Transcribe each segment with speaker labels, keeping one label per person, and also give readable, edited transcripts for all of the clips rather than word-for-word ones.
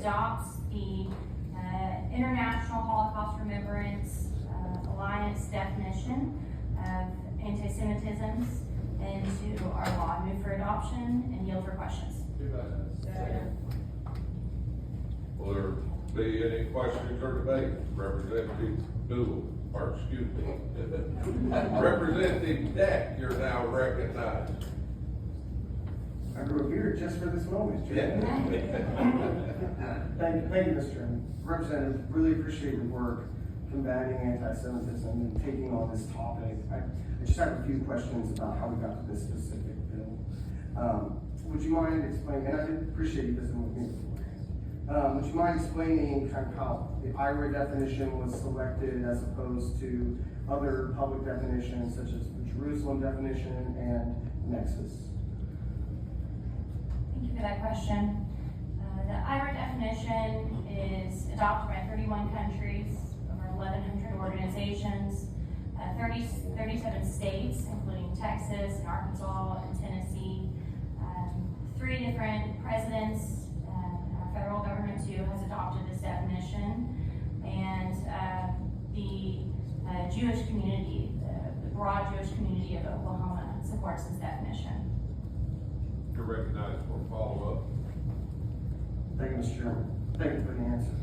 Speaker 1: adopts the International Holocaust Remembrance Alliance definition of antisemitism into our law. Move for adoption and yield for questions.
Speaker 2: Will there be any questions or debate? Representative Dooley, or excuse me, Representative Deck, you're now recognized.
Speaker 3: I grew up here just for this moment, Chairman. Thank you, Mr. Chairman. Representative, really appreciate your work combating anti-Semitism and taking on this topic. I just have a few questions about how we got to this specific bill. Would you mind explaining, and I did appreciate you visiting with me beforehand. Would you mind explaining kind of how the IHRA definition was selected as opposed to other public definitions such as the Jerusalem definition and Nexus?
Speaker 1: Thank you for that question. The IHRA definition is adopted by 31 countries, over 1,100 organizations, 37 states, including Texas and Arkansas and Tennessee. 3 different presidents, our federal government too has adopted this definition, and the Jewish community, the broad Jewish community of Oklahoma supports this definition.
Speaker 2: You're recognized for a follow-up.
Speaker 3: Thank you, Mr. Chairman. Thank you for the answer.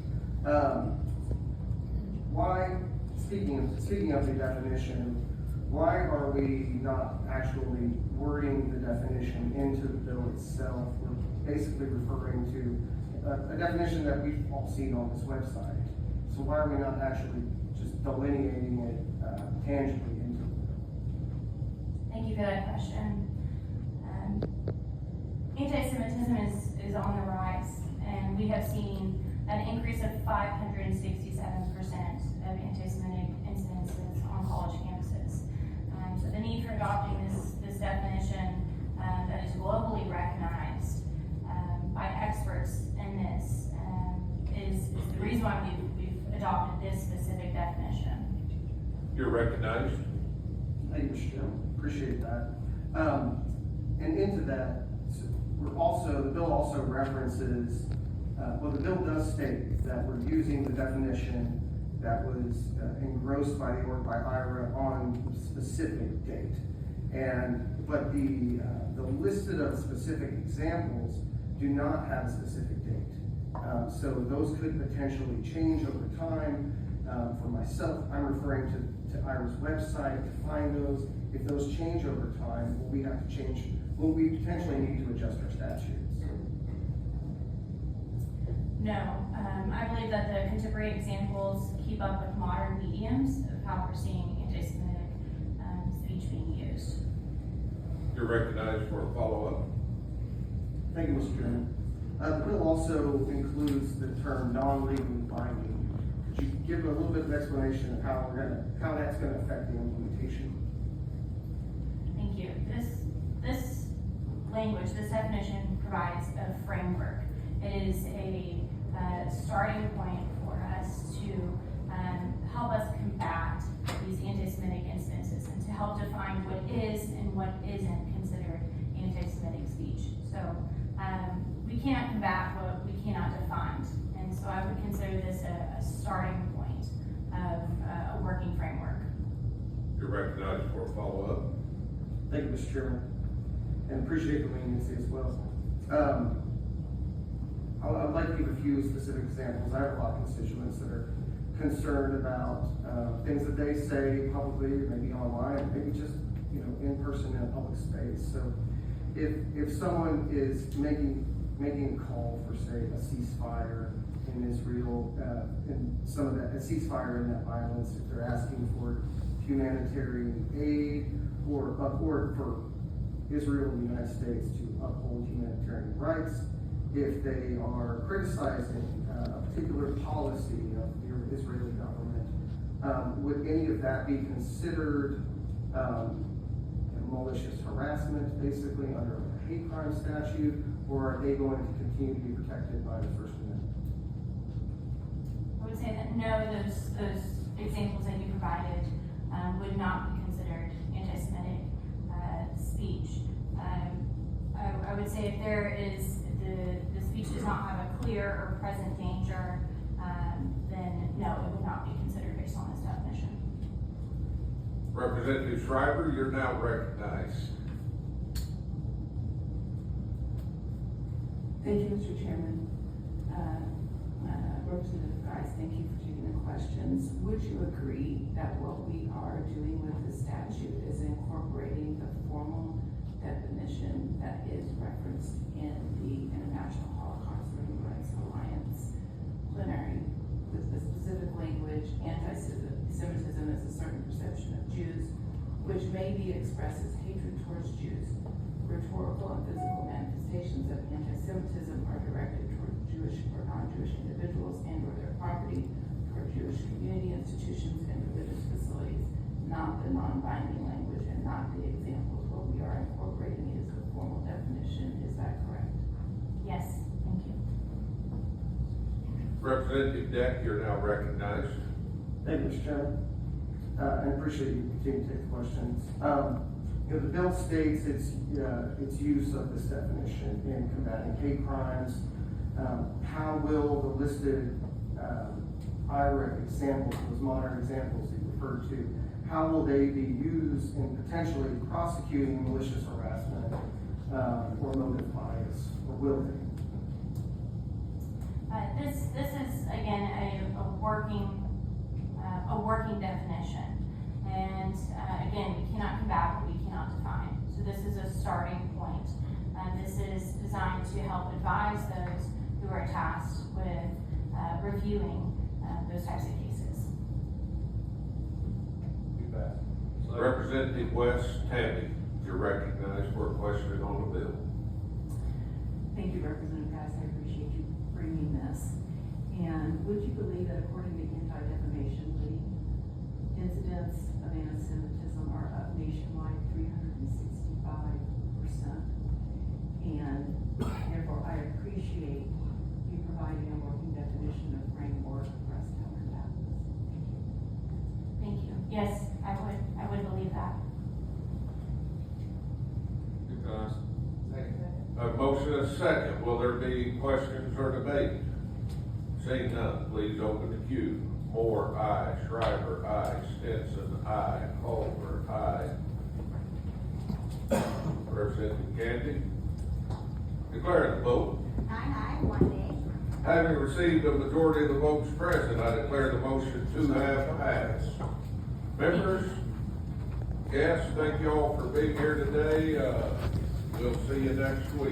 Speaker 3: Why, speaking of the definition, why are we not actually wording the definition into the bill itself? We're basically referring to a definition that we've all seen on this website. So why are we not actually just delineating it tangibly into the bill?
Speaker 1: Thank you for that question. Anti-Semitism is on the rise, and we have seen an increase of 567% of anti-Semitic incidences on college campuses. So the need for adopting this definition that is globally recognized by experts in this is the reason why we've adopted this specific definition.
Speaker 2: You're recognized.
Speaker 3: Thank you, Mr. Chairman. Appreciate that. And into that, the bill also references, the bill does state that we're using the definition that was engrossed by IHRA on a specific date. But the listed of specific examples do not have a specific date. So those could potentially change over time. For myself, I'm referring to IHRA's website to find those. If those change over time, will we potentially need to adjust our statutes?
Speaker 1: No, I believe that the contemporary examples keep up with modern mediums of how we're seeing anti-Semitic speech being used.
Speaker 2: You're recognized for a follow-up.
Speaker 3: Thank you, Mr. Chairman. The bill also includes the term non-legally binding. Could you give a little bit of explanation of how that's going to affect the implementation?
Speaker 1: Thank you. This language, this definition provides a framework. It is a starting point for us to help us combat these anti-Semitic instances and to help define what is and what isn't considered anti-Semitic speech. So we cannot combat what we cannot define. And so I would consider this a starting point of a working framework.
Speaker 2: You're recognized for a follow-up.
Speaker 3: Thank you, Mr. Chairman, and appreciate the leniency as well. I'd like to give a few specific examples. I have a lot of constituents that are concerned about things that they say publicly, maybe online, maybe just in person in a public space. So if someone is making a call for, say, a ceasefire in Israel, and some of that, a ceasefire in that violence, if they're asking for humanitarian aid or for Israel and the United States to uphold humanitarian rights, if they are criticizing a particular policy of the Israeli government, would any of that be considered malicious harassment, basically under a hate crime statute, or are they going to continue to be protected by the First Amendment?
Speaker 1: I would say that no, those examples that you provided would not be considered anti-Semitic speech. I would say if there is the speech does not have a clear or present danger, then no, it would not be considered based on this definition.
Speaker 2: Representative Shriver, you're now recognized.
Speaker 4: Thank you, Mr. Chairman. Representative Price, thank you for taking the questions. Would you agree that what we are doing with the statute is incorporating the formal definition that is referenced in the International Holocaust and Human Rights Alliance plenary, with the specific language, anti-Semitism is a certain perception of Jews, which may be expressed as hatred towards Jews. Rhetorical and physical manifestations of anti-Semitism are directed toward Jewish or non-Jewish individuals and or their property, toward Jewish community institutions and religious facilities, not the non-binding language and not the examples. What we are incorporating is the formal definition. Is that correct?
Speaker 1: Yes, thank you.
Speaker 2: Representative Deck, you're now recognized.
Speaker 3: Thank you, Mr. Chairman. And appreciate you continuing to take the questions. The bill states its use of this definition in combating hate crimes. How will the listed IHRA examples, those modern examples that you referred to, how will they be used in potentially prosecuting malicious harassment or motive bias, or will they?
Speaker 1: This is again a working definition, and again, we cannot combat what we cannot define. So this is a starting point. This is designed to help advise those who are tasked with reviewing those types of cases.
Speaker 2: Representative West Tammy, you're recognized for a question on the bill.
Speaker 5: Thank you, Representative Gass. I appreciate you bringing this. And would you believe that according to Anti-Defamation League, incidents of anti-Semitism are up nationwide 365%? And therefore, I appreciate you providing a working definition of framework for us to cover that.
Speaker 1: Thank you. Yes, I would believe that.
Speaker 2: A motion and a second. Will there be questions or debate? Seeing none, please open the queue. Moore, aye. Shriver, aye. Stinson, aye. Culver, aye. Representative Candy, declare the vote.
Speaker 6: 9 1 day.
Speaker 2: Having received a majority of the votes present, I declare the motion to have passed. Members, guests, thank you all for being here today. We'll see you next week.